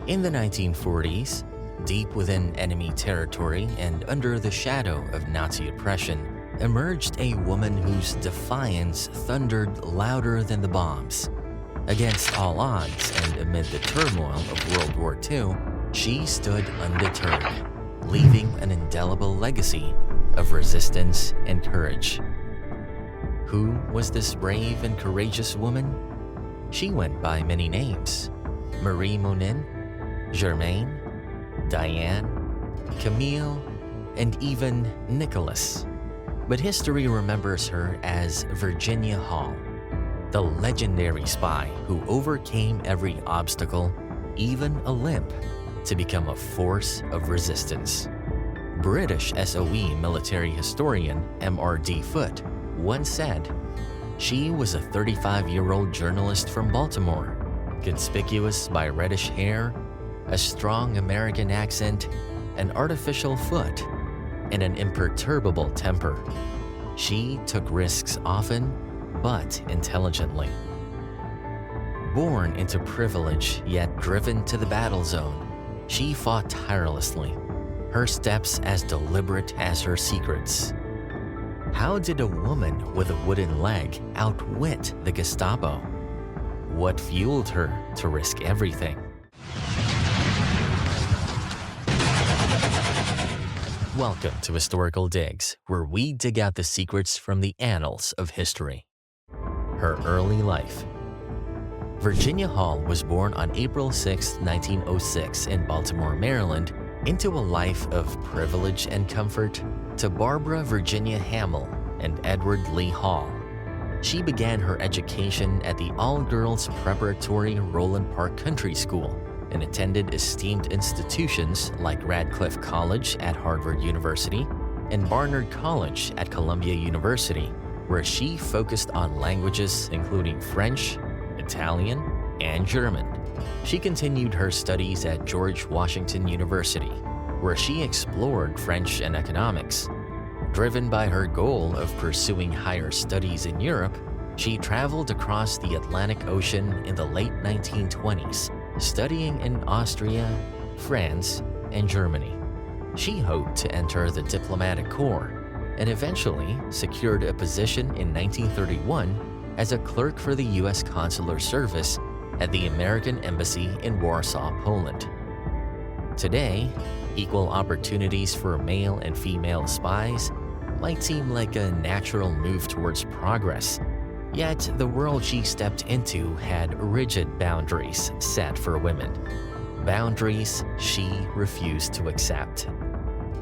In the 1940s, deep within enemy territory and under the shadow of Nazi oppression, emerged a woman whose defiance thundered louder than the bombs. Against all odds and amid the turmoil of World War II, she stood undeterred, leaving an indelible legacy of resistance and courage. Who was this brave and courageous woman? She went by many names: Marie Monin, Germaine, Diane, Camille, and even Nicholas. But history remembers her as Virginia Hall, the legendary spy who overcame every obstacle, even a limp, to become a force of resistance. British SOE military historian M.R.D. Foote once said, "She was a 35-year-old journalist from Baltimore, conspicuous by reddish hair, a strong American accent, an artificial foot, and an imperturbable temper. She took risks often, but intelligently." Born into privilege yet driven to the battle zone, she fought tirelessly, her steps as deliberate as her secrets. How did a woman with a wooden leg outwit the Gestapo? What fueled her to risk everything? Welcome to Historical Digs, where we dig out the secrets from the annals of history. Her early life. Virginia Hall was born on April 6, 1906 in Baltimore, Maryland, into a life of privilege and comfort to Barbara Virginia Hamill and Edward Lee Hall. She began her education at the all-girls preparatory Roland Park Country School and attended esteemed institutions like Radcliffe College at Harvard University and Barnard College at Columbia University, where she focused on languages including French, Italian, and German. She continued her studies at George Washington University, where she explored French and economics. Driven by her goal of pursuing higher studies in Europe, she traveled across the Atlantic Ocean in the late 1920s, studying in Austria, France, and Germany. She hoped to enter the diplomatic corps and eventually secured a position in 1931 as a clerk for the U.S. Consular Service at the American Embassy in Warsaw, Poland. Today, equal opportunities for male and female spies might seem like a natural move towards progress, yet the world she stepped into had rigid boundaries set for women. Boundaries she refused to accept.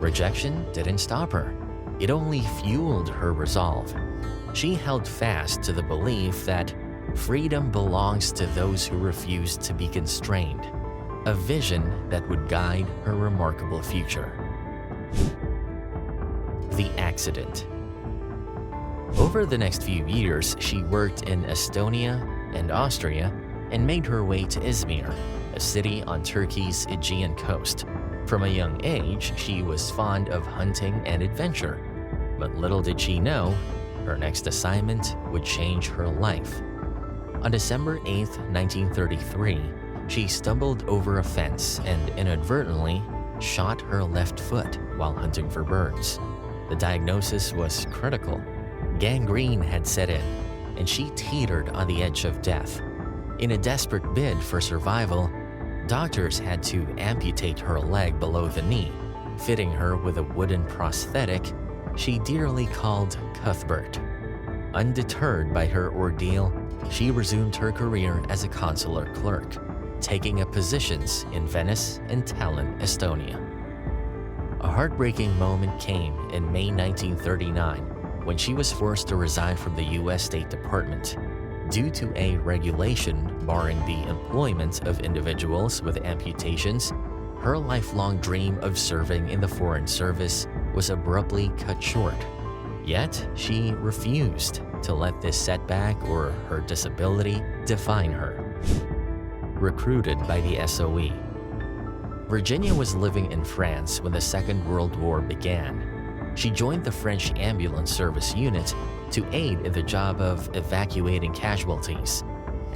Rejection didn't stop her. It only fueled her resolve. She held fast to the belief that freedom belongs to those who refuse to be constrained, a vision that would guide her remarkable future. The accident. Over the next few years, she worked in Estonia and Austria and made her way to Izmir, a city on Turkey's Aegean coast. From a young age, she was fond of hunting and adventure, but little did she know, her next assignment would change her life. On December 8, 1933, she stumbled over a fence and inadvertently shot her left foot while hunting for birds. The diagnosis was critical. Gangrene had set in, and she teetered on the edge of death. In a desperate bid for survival, doctors had to amputate her leg below the knee, fitting her with a wooden prosthetic she dearly called Cuthbert. Undeterred by her ordeal, she resumed her career as a consular clerk, taking up positions in Venice and Tallinn, Estonia. A heartbreaking moment came in May 1939 when she was forced to resign from the U.S. State Department. Due to a regulation barring the employment of individuals with amputations, her lifelong dream of serving in the Foreign Service was abruptly cut short. Yet, she refused to let this setback or her disability define her. Recruited by the SOE. Virginia was living in France when the Second World War began. She joined the French Ambulance Service Unit to aid in the job of evacuating casualties.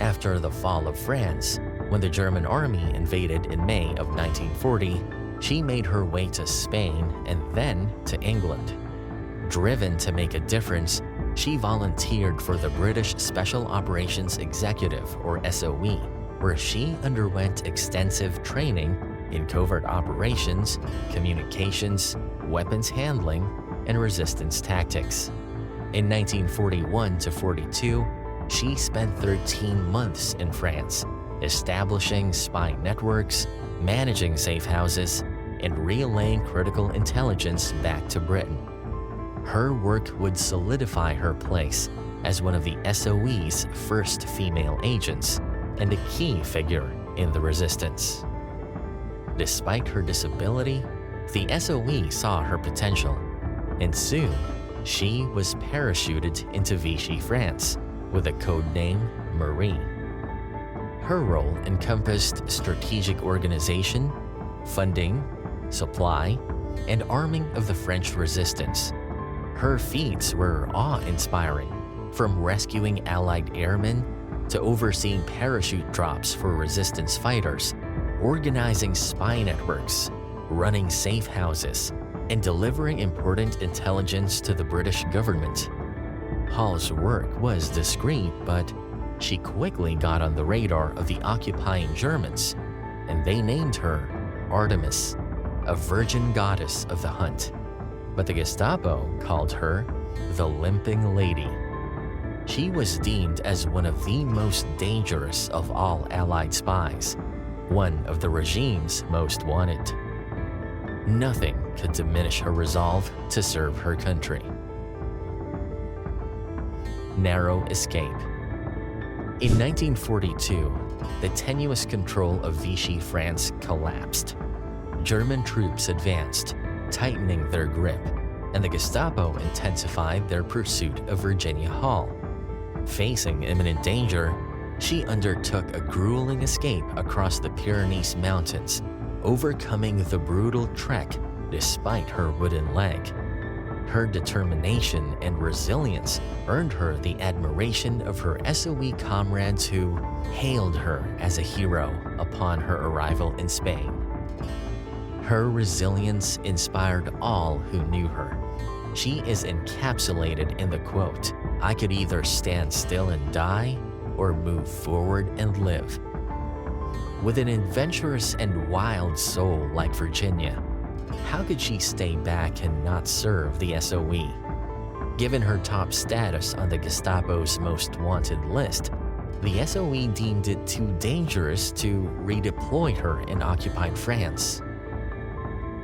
After the fall of France, When the German army invaded in May of 1940, she made her way to Spain and then to England. Driven to make a difference, she volunteered for the British Special Operations Executive, or SOE, where she underwent extensive training in covert operations, communications, weapons handling, and resistance tactics. In 1941 to 42, she spent 13 months in France, establishing spy networks, managing safe houses, and relaying critical intelligence back to Britain. Her work would solidify her place as one of the SOE's first female agents and a key figure in the resistance. Despite her disability, the SOE saw her potential, and soon she was parachuted into Vichy France with the code name Marie. Her role encompassed strategic organization, funding, supply, and arming of the French resistance. Her feats were awe-inspiring, from rescuing Allied airmen to overseeing parachute drops for resistance fighters, organizing spy networks, running safe houses, and delivering important intelligence to the British government. Hall's work was discreet, but she quickly got on the radar of the occupying Germans, and they named her Artemis, a virgin goddess of the hunt. But the Gestapo called her the Limping Lady. She was deemed as one of the most dangerous of all Allied spies, one of the regime's most wanted. Nothing could diminish her resolve to serve her country. Narrow escape. In 1942, the tenuous control of Vichy France collapsed. German troops advanced, tightening their grip, and the Gestapo intensified their pursuit of Virginia Hall. Facing imminent danger, she undertook a grueling escape across the Pyrenees Mountains, overcoming the brutal trek despite her wooden leg. Her determination and resilience earned her the admiration of her SOE comrades who hailed her as a hero upon her arrival in Spain. Her resilience inspired all who knew her. She is encapsulated in the quote, "I could either stand still and die or move forward and live." With an adventurous and wild soul like Virginia, how could she stay back and not serve the SOE? Given her top status on the Gestapo's most wanted list, the SOE deemed it too dangerous to redeploy her in occupied France.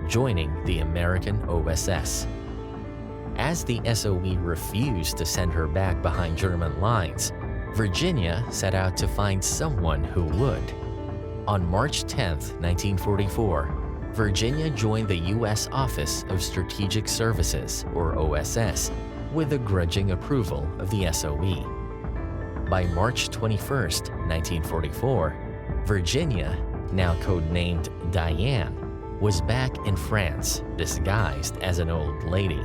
Joining the American OSS. As the SOE refused to send her back behind German lines, Virginia set out to find someone who would. On March 10, 1944, Virginia joined the U.S. Office of Strategic Services, or OSS, with the grudging approval of the SOE. By March 21, 1944, Virginia, now codenamed Diane, was back in France, disguised as an old lady.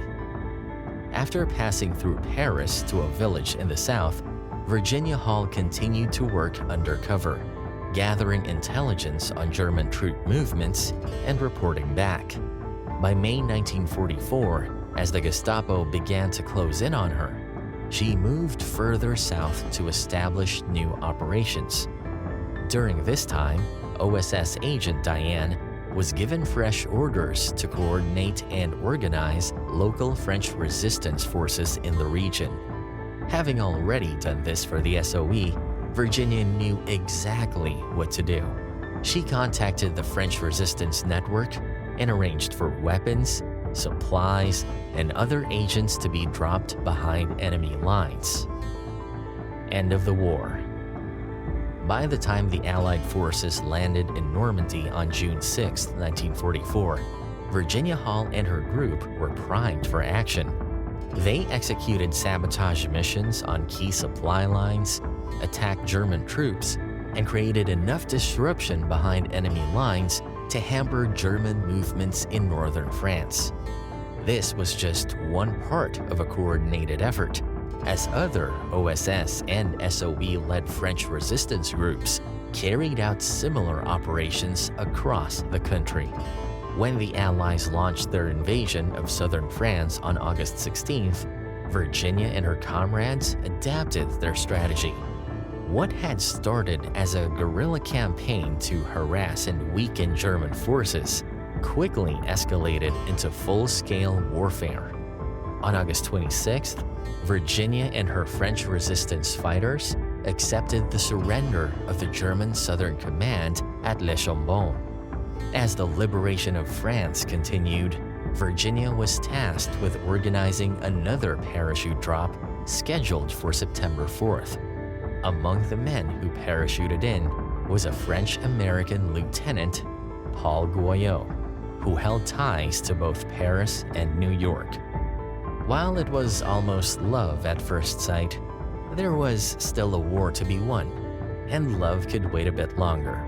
After passing through Paris to a village in the south, Virginia Hall continued to work undercover, gathering intelligence on German troop movements and reporting back. By May 1944, as the Gestapo began to close in on her, she moved further south to establish new operations. During this time, OSS agent Diane was given fresh orders to coordinate and organize local French resistance forces in the region. Having already done this for the SOE, Virginia knew exactly what to do. She contacted the French resistance network and arranged for weapons, supplies, and other agents to be dropped behind enemy lines. End of the war. By the time the Allied forces landed in Normandy on June 6, 1944, Virginia Hall and her group were primed for action. They executed sabotage missions on key supply lines, attacked German troops, and created enough disruption behind enemy lines to hamper German movements in northern France. This was just one part of a coordinated effort, as other OSS and SOE-led French resistance groups carried out similar operations across the country. When the Allies launched their invasion of southern France on August 16th, Virginia and her comrades adapted their strategy. What had started as a guerrilla campaign to harass and weaken German forces quickly escalated into full-scale warfare. On August 26th, Virginia and her French resistance fighters accepted the surrender of the German Southern Command at Le Chambon. As the liberation of France continued, Virginia was tasked with organizing another parachute drop scheduled for September 4th. Among the men who parachuted in was a French-American lieutenant, Paul Guyot, who held ties to both Paris and New York. While it was almost love at first sight, there was still a war to be won, and love could wait a bit longer.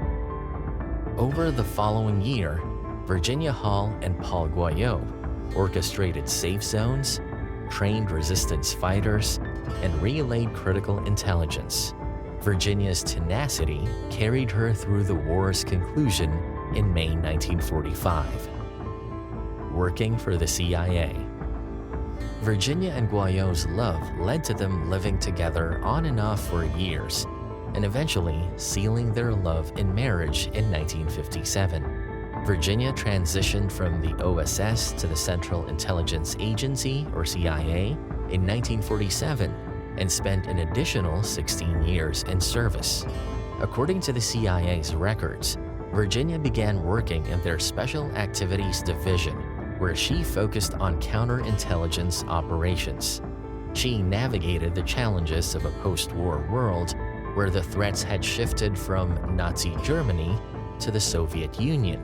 Over the following year, Virginia Hall and Paul Guyot orchestrated safe zones, trained resistance fighters, and relayed critical intelligence. Virginia's tenacity carried her through the war's conclusion in May 1945. Working for the CIA. Virginia and Guyot's love led to them living together on and off for years, and eventually sealing their love in marriage in 1957. Virginia transitioned from the OSS to the Central Intelligence Agency, or CIA, in 1947 and spent an additional 16 years in service. According to the CIA's records, Virginia began working in their Special Activities Division, where she focused on counterintelligence operations. She navigated the challenges of a post-war world where the threats had shifted from Nazi Germany to the Soviet Union.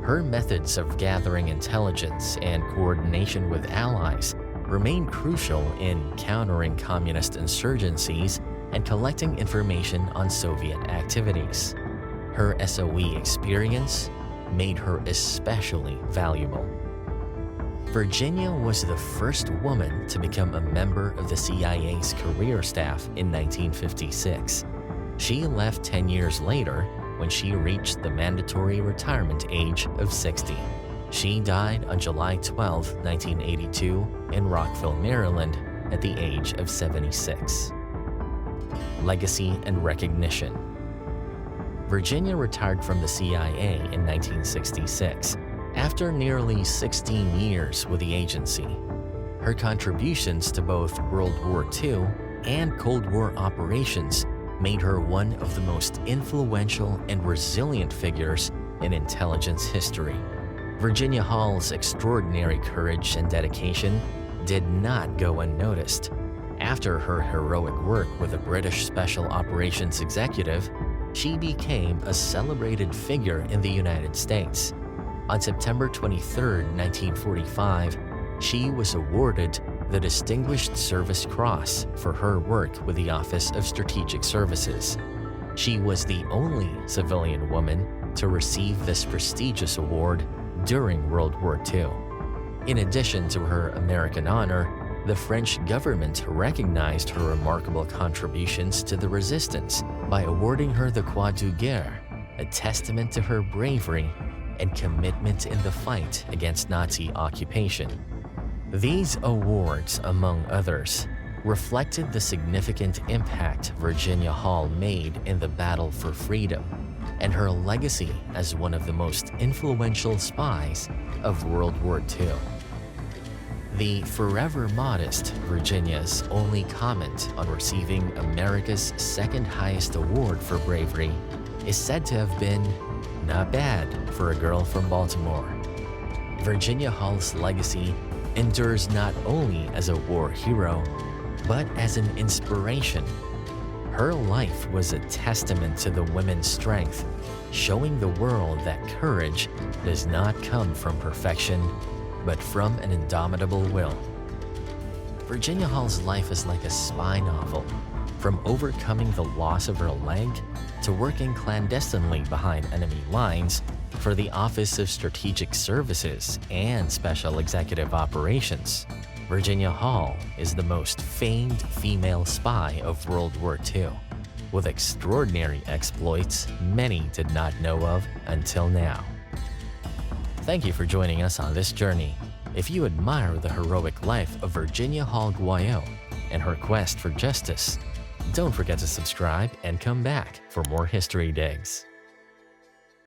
Her methods of gathering intelligence and coordination with allies remained crucial in countering communist insurgencies and collecting information on Soviet activities. Her SOE experience made her especially valuable. Virginia was the first woman to become a member of the CIA's career staff in 1956. She left 10 years later when she reached the mandatory retirement age of 60. She died on July 12, 1982, in Rockville, Maryland, at the age of 76. Legacy and recognition. Virginia retired from the CIA in 1966 after nearly 16 years with the agency. Her contributions to both World War II and Cold War operations made her one of the most influential and resilient figures in intelligence history. Virginia Hall's extraordinary courage and dedication did not go unnoticed. After her heroic work with the British Special Operations Executive, she became a celebrated figure in the United States. On September 23, 1945, she was awarded the Distinguished Service Cross for her work with the Office of Strategic Services. She was the only civilian woman to receive this prestigious award during World War II. In addition to her American honor, the French government recognized her remarkable contributions to the resistance by awarding her the Croix de Guerre, a testament to her bravery and commitment in the fight against Nazi occupation. These awards, among others, reflected the significant impact Virginia Hall made in the battle for freedom and her legacy as one of the most influential spies of World War II. The forever modest Virginia's only comment on receiving America's second highest award for bravery is said to have been, "Not bad for a girl from Baltimore." Virginia Hall's legacy endures not only as a war hero, but as an inspiration. Her life was a testament to the women's strength, showing the world that courage does not come from perfection, but from an indomitable will. Virginia Hall's life is like a spy novel, from overcoming the loss of her leg to working clandestinely behind enemy lines for the Office of Strategic Services and Special Executive Operations. Virginia Hall is the most famed female spy of World War II. with extraordinary exploits many did not know of until now. Thank you for joining us on this journey. If you admire the heroic life of Virginia Hall Guayot and her quest for justice, don't forget to subscribe and come back for more history digs.